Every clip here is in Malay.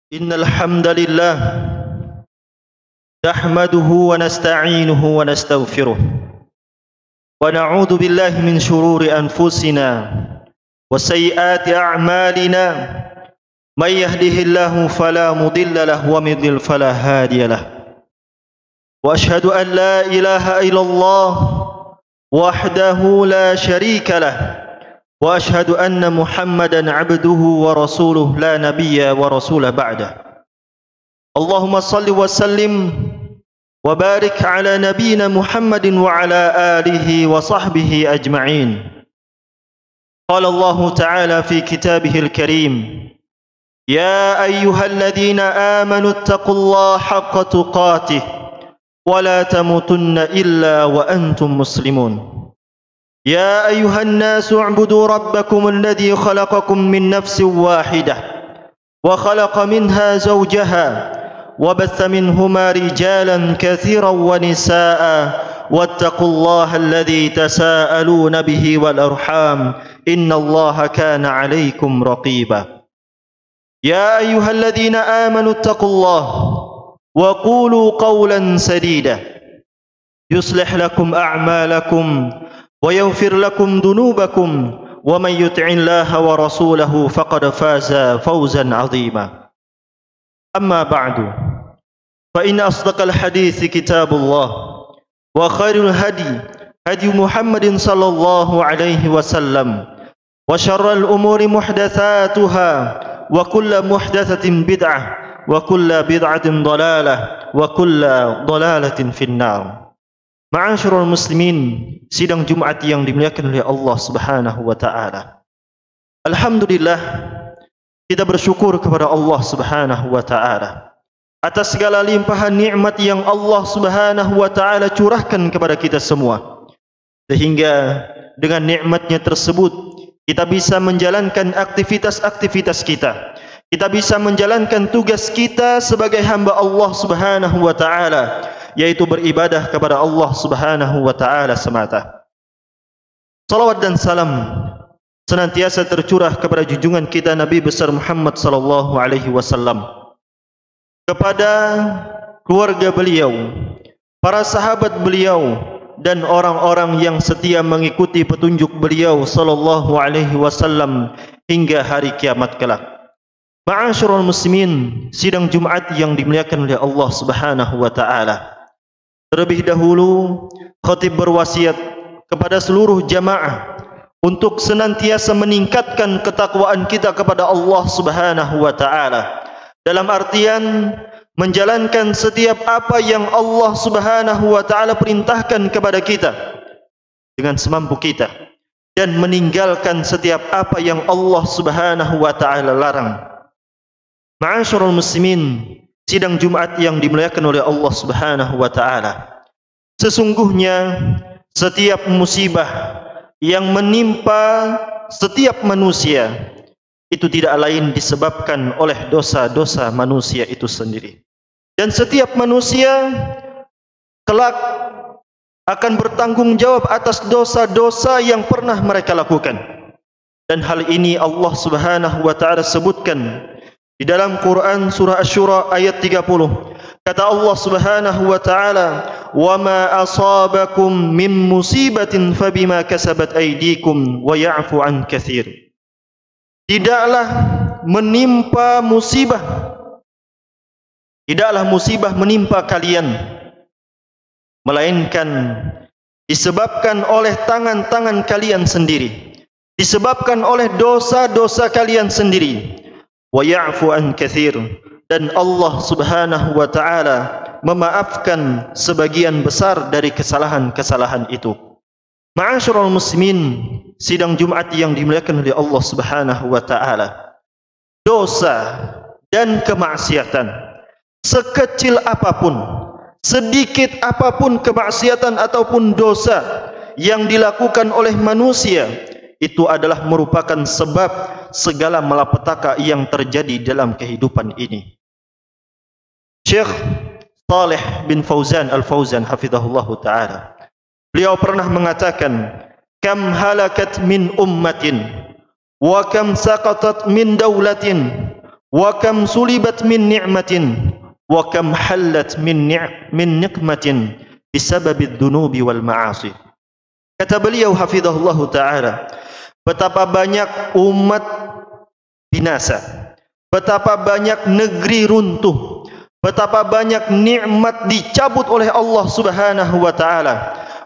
إن الحمد لله نحمده ونستعينه ونستغفره ونعوذ بالله من شرور أنفسنا وسيئات أعمالنا من يهده الله فلا مضل له ومن يضلل فلا هادي له وأشهد أن لا إله إلا الله وحده لا شريك له وأشهد أن محمدا عبده ورسوله لا نبي ورسول بعده اللهم صل وسلم وبارك على نبينا محمد وعلى آله وصحبه أجمعين قال الله تعالى في كتابه الكريم يا أيها الذين آمنوا اتقوا الله حق تقاته ولا تموتن إلا وأنتم مسلمون يا أيها الناس اعبدوا ربكم الذي خلقكم من نفس واحدة وخلق منها زوجها وبث منهما رجالا كثيرا ونساء واتقوا الله الذي تساءلون به والأرحام إن الله كان عليكم رقيبا يا أيها الذين آمنوا اتقوا الله وقولوا قولا سديدا يصلح لكم أعمالكم ويغفر لكم ذنوبكم ومن يطع الله ورسوله فقد فاز فوزا عظيما أما بعد فإن أصدق الحديث كتاب الله وخير الهدي هدي محمد صلى الله عليه وسلم وشر الأمور محدثاتها وكل محدثة بدعة وكل بدعة ضلالة وكل ضلالة في النار. Ma'asyiral muslimin, sidang Jumat yang dimuliakan oleh Allah Subhanahu wa taala. Alhamdulillah, kita bersyukur kepada Allah Subhanahu wa taala atas segala limpahan nikmat yang Allah Subhanahu wa taala curahkan kepada kita semua. Sehingga dengan nikmatnya tersebut kita bisa menjalankan aktivitas-aktivitas kita. Kita bisa menjalankan tugas kita sebagai hamba Allah Subhanahu wa taala, yaitu beribadah kepada Allah Subhanahu wa taala semata. Salawat dan salam senantiasa tercurah kepada junjungan kita Nabi besar Muhammad sallallahu alaihi wasallam, kepada keluarga beliau, para sahabat beliau dan orang-orang yang setia mengikuti petunjuk beliau sallallahu alaihi wasallam hingga hari kiamat kelak. Ma'asyiral muslimin, sidang Jumat yang dimuliakan oleh Allah Subhanahu wa taala. Terlebih dahulu, khatib berwasiat kepada seluruh jamaah untuk senantiasa meningkatkan ketakwaan kita kepada Allah Subhanahu wa taala. Dalam artian menjalankan setiap apa yang Allah Subhanahu wa taala perintahkan kepada kita dengan semampu kita, dan meninggalkan setiap apa yang Allah Subhanahu wa taala larang. Ma'asyiral muslimin, sidang Jumat yang dimuliakan oleh Allah Subhanahu wa taala. Sesungguhnya setiap musibah yang menimpa setiap manusia itu tidak lain disebabkan oleh dosa-dosa manusia itu sendiri. Dan setiap manusia kelak akan bertanggung jawab atas dosa-dosa yang pernah mereka lakukan. Dan hal ini Allah Subhanahu wa taala sebutkan di dalam Quran surah Asy-Syura ayat 30. Kata Allah Subhanahu wa taala, "Wa ma asabakum min musibatin fabima kasabat aydikum wa ya'fu an katsir." Tidaklah menimpa musibah, tidaklah musibah menimpa kalian, melainkan disebabkan oleh tangan-tangan kalian sendiri, disebabkan oleh dosa-dosa kalian sendiri. Wa ya'fu an katsir, dan Allah Subhanahu wa taala memaafkan sebagian besar dari kesalahan-kesalahan itu. Ma'asyiral muslimin, sidang Jumat yang dimuliakan oleh Allah Subhanahu wa taala. Dosa dan kemaksiatan, sekecil apapun, sedikit apapun kemaksiatan ataupun dosa yang dilakukan oleh manusia, itu adalah merupakan sebab segala malapetaka yang terjadi dalam kehidupan ini. Syekh Shalih bin Fauzan Al-Fauzan hafizahullahu taala, beliau pernah mengatakan, kam halakat min ummatin wa kam saqatat min daulatin wa kam sulibat min ni'matin wa kam hallat min niqmatin bisababid dunubi wal ma'asi. Kata beliau hafizahullah ta'ala, betapa banyak umat binasa, betapa banyak negeri runtuh, betapa banyak nikmat dicabut oleh Allah Subhanahu wa ta'ala,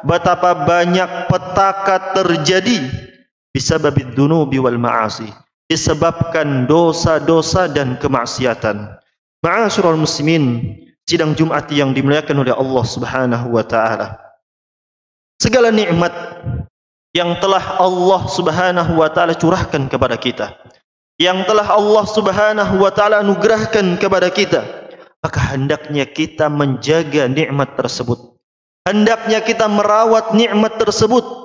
betapa banyak petaka terjadi bisababid dunubi wal ma'asi, disebabkan dosa-dosa dan kemaksiatan. Ma'asyiral muslimin, sidang Jumat yang dimuliakan oleh Allah Subhanahu wa ta'ala, segala nikmat yang telah Allah Subhanahu wa ta'ala curahkan kepada kita, yang telah Allah Subhanahu wa ta'ala anugerahkan kepada kita, maka hendaknya kita menjaga nikmat tersebut. Hendaknya kita merawat nikmat tersebut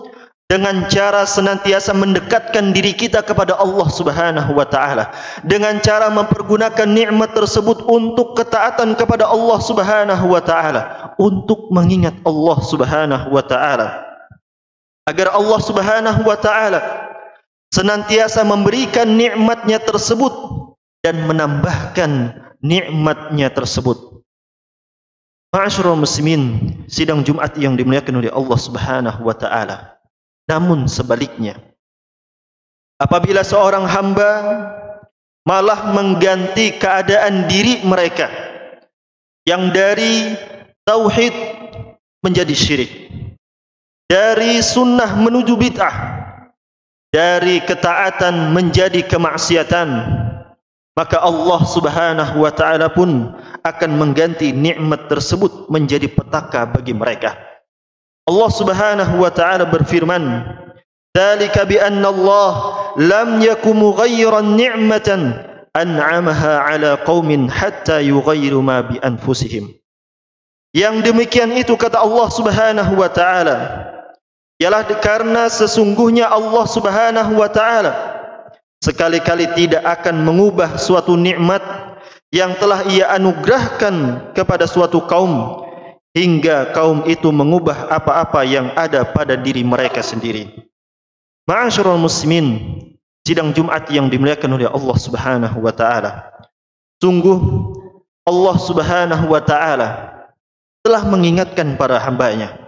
dengan cara senantiasa mendekatkan diri kita kepada Allah Subhanahu wa ta'ala, dengan cara mempergunakan nikmat tersebut untuk ketaatan kepada Allah Subhanahu wa ta'ala, untuk mengingat Allah Subhanahu wa ta'ala, agar Allah Subhanahu wa ta'ala senantiasa memberikan nikmatnya tersebut dan menambahkan nikmatnya tersebut. Ma'asyiral muslimin, sidang Jumat yang dimuliakan oleh Allah Subhanahu wa ta'ala, namun sebaliknya, apabila seorang hamba malah mengganti keadaan diri mereka yang dari tauhid menjadi syirik, dari sunnah menuju bid'ah, dari ketaatan menjadi kemaksiatan, maka Allah Subhanahu wa ta'ala pun akan mengganti nikmat tersebut menjadi petaka bagi mereka. Allah Subhanahu wa ta'ala berfirman, "Dzalika bi anna Allah lam yakum mughayyiran ni'matan an'amaha 'ala qaumin hatta yughayyiru ma bi anfusihim." Yang demikian itu, kata Allah Subhanahu wa ta'ala, ialah karena sesungguhnya Allah Subhanahu wa ta'ala sekali-kali tidak akan mengubah suatu nikmat yang telah Ia anugerahkan kepada suatu kaum hingga kaum itu mengubah apa-apa yang ada pada diri mereka sendiri. Ma'asyiral muslimin, sidang Jumat yang dimuliakan oleh Allah Subhanahu wa ta'ala, sungguh Allah Subhanahu wa ta'ala telah mengingatkan para hambanya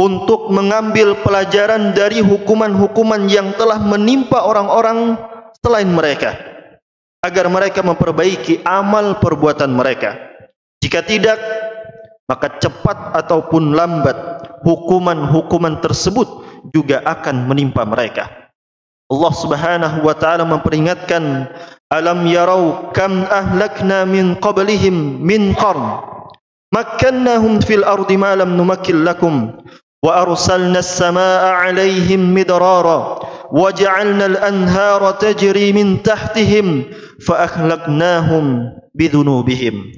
untuk mengambil pelajaran dari hukuman-hukuman yang telah menimpa orang-orang selain mereka, agar mereka memperbaiki amal perbuatan mereka. Jika tidak, maka cepat ataupun lambat hukuman-hukuman tersebut juga akan menimpa mereka. Allah Subhanahu wa ta'ala memperingatkan, "Alam yarau kam ahlakna min qablihim min qarn makkannahum fil ardi ma lam numakkil lakum wa arsalna as-samaa'a 'alaihim midrara wa ja'alna al-anhara tajri min tahtihim fa ahlaknahum bidhunubihim."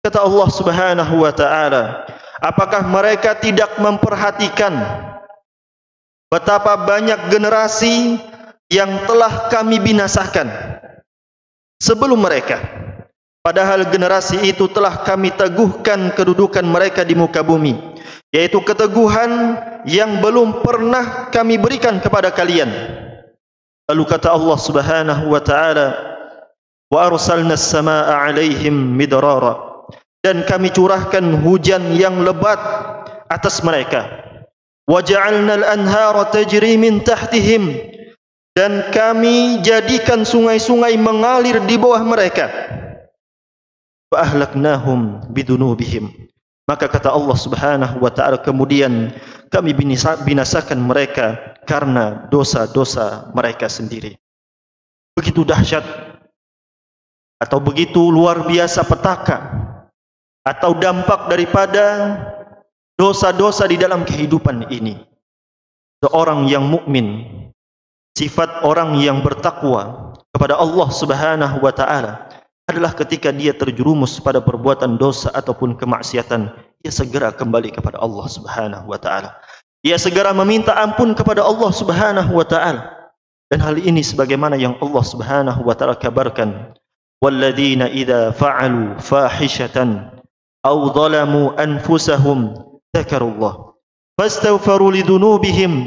Kata Allah Subhanahu wa ta'ala, apakah mereka tidak memperhatikan betapa banyak generasi yang telah kami binasakan sebelum mereka, padahal generasi itu telah kami teguhkan kedudukan mereka di muka bumi, yaitu keteguhan yang belum pernah kami berikan kepada kalian. Lalu kata Allah Subhanahu wa ta'ala, wa arsalna as-samaa'a 'alaihim midrara, dan kami curahkan hujan yang lebat atas mereka. Wa ja'alna al-anhara tajri min tahtihim, dan kami jadikan sungai-sungai mengalir di bawah mereka. Fa ahlaknahum bidunubihim, maka kata Allah Subhanahu wa ta'ala, kemudian kami binasakan mereka karena dosa-dosa mereka sendiri. Begitu dahsyat atau begitu luar biasa petaka atau dampak daripada dosa-dosa di dalam kehidupan ini. Seorang yang mukmin, sifat orang yang bertakwa kepada Allah Subhanahu wa ta'ala adalah ketika dia terjerumus pada perbuatan dosa ataupun kemaksiatan, dia segera kembali kepada Allah Subhanahu wa ta'ala. Dia segera meminta ampun kepada Allah Subhanahu wa ta'ala. Dan hal ini sebagaimana yang Allah Subhanahu wa ta'ala kabarkan, "Walladzina idza fa'alu fahishatan aw zalamu anfusahum dzakarullah fastaghfiru lidunubihim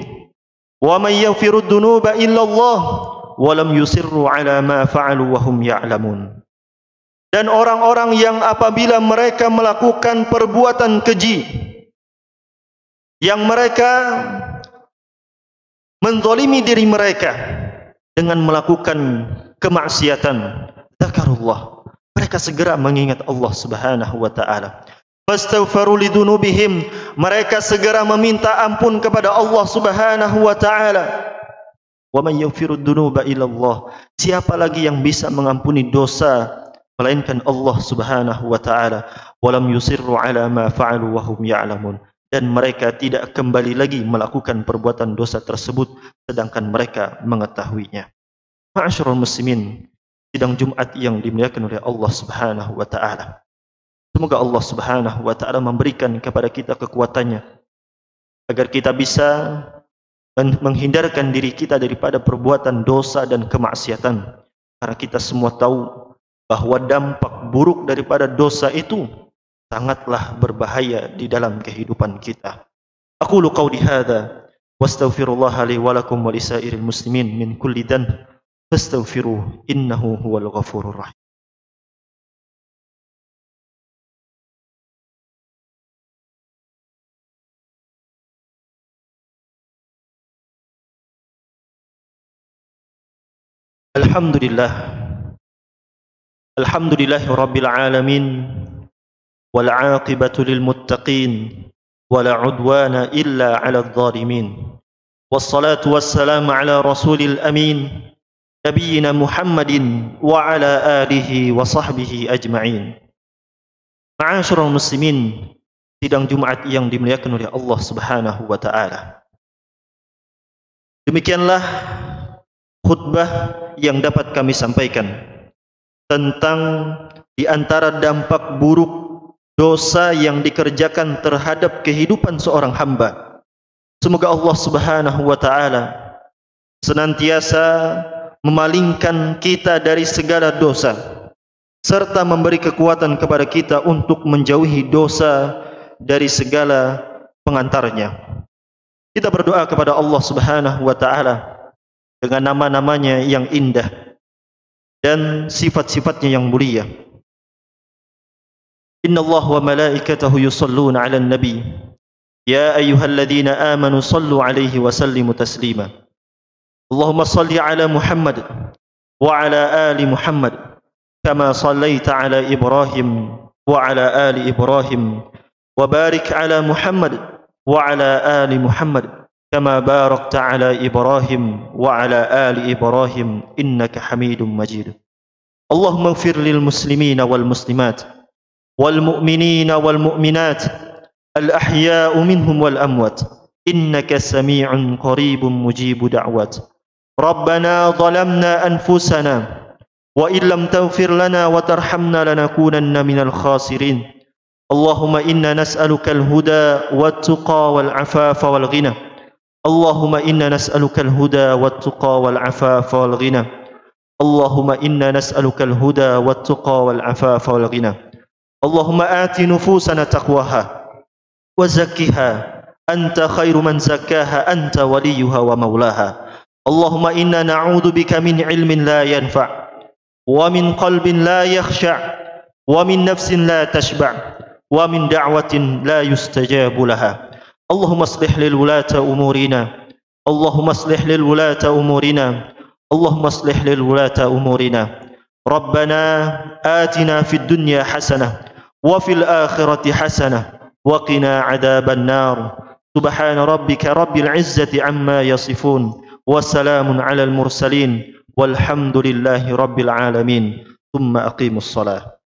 wa man yaghfiru dzunuba illa Allah wa lam yusirru ala ma fa'alu wa hum ya'lamun." dan orang-orang yang apabila mereka melakukan perbuatan keji, yang mereka menzalimi diri mereka dengan melakukan kemaksiatan, dzakarullah, mereka segera mengingat Allah Subhanahu wa taala. Fastaghfiru lidzunubihim, mereka segera meminta ampun kepada Allah Subhanahu wa taala. Wa may yaghfiru dzunuba illa Allah, siapa lagi yang bisa mengampuni dosa melainkan Allah Subhanahu wa taala. Walam yusirru ala ma fa'alu wa hum ya'lamun, dan mereka tidak kembali lagi melakukan perbuatan dosa tersebut sedangkan mereka mengetahuinya. Ma'asyiral muslimin, sidang Jumat yang dimuliakan oleh Allah Subhanahu wa taala. Semoga Allah Subhanahu wa taala memberikan kepada kita kekuatannya agar kita bisa menghindarkan diri kita daripada perbuatan dosa dan kemaksiatan. Karena kita semua tahu bahwa dampak buruk daripada dosa itu sangatlah berbahaya di dalam kehidupan kita. Aqulu qawli hadza wastaghfirullaha li wa lakum wa lisairil muslimin min kulli dhanb fastaghfiruhu innahu huwal ghafurur rahim. Alhamdulillahi rabbil alamin wal 'aqibatu lil muttaqin wala 'udwana illa 'alal zalimin. Wassalatu wassalamu ala rasulil amin nabiyyina Muhammadin wa ala alihi wa sahbihi ajma'in. Ma'asyiral muslimin, sidang Jumat yang dimuliakan oleh Allah Subhanahu wa taala. Demikianlah khutbah yang dapat kami sampaikan tentang di antara dampak buruk dosa yang dikerjakan terhadap kehidupan seorang hamba. Semoga Allah Subhanahu wa taala senantiasa memalingkan kita dari segala dosa serta memberi kekuatan kepada kita untuk menjauhi dosa dari segala pengantarnya. Kita berdoa kepada Allah Subhanahu wa taala dengan nama-namanya yang indah dan sifat-sifatnya yang mulia. Inna Allah wa malaikatahu yusalluna 'alan nabi ya ayyuhalladzina amanu sallu 'alaihi wa sallimu taslima. Allahumma salli 'ala Muhammad wa 'ala ali Muhammad kama sallaita 'ala Ibrahim wa 'ala ali Ibrahim wa barik 'ala Muhammad wa 'ala ali Muhammad كما باركت على إبراهيم وعلى آل إبراهيم إنك حميد مجيد. اللهم اغفر للمسلمين والمسلمات والمؤمنين والمؤمنات الأحياء منهم والأموات إنك سميع قريب مجيب دعوات. ربنا ظلمنا أنفسنا وإن لم تغفر لنا وترحمنا لنكونن من الخاسرين. اللهم إنا نسألك الهدى والتقى والعفاف والغنى. اللهم إنا نسألك الهدى والتقى والعفاف والغنى. اللهم إنا نسألك الهدى والتقى والعفاف والغنى. اللهم آت نفوسنا تقواها وزكها أنت خير من زكاها أنت وليها ومولاها. اللهم إنا نعوذ بك من علم لا ينفع ومن قلب لا يخشع ومن نفس لا تشبع ومن دعوة لا يستجاب لها. اللهم اصلح للولاة أمورنا. اللهم اصلح للولاة أمورنا. اللهم اصلح للولاة أمورنا. ربنا آتنا في الدنيا حسنة وفي الآخرة حسنة وقنا عذاب النار. سبحان ربك رب العزة عما يصفون وسلام على المرسلين والحمد لله رب العالمين. ثم أقيموا الصلاة.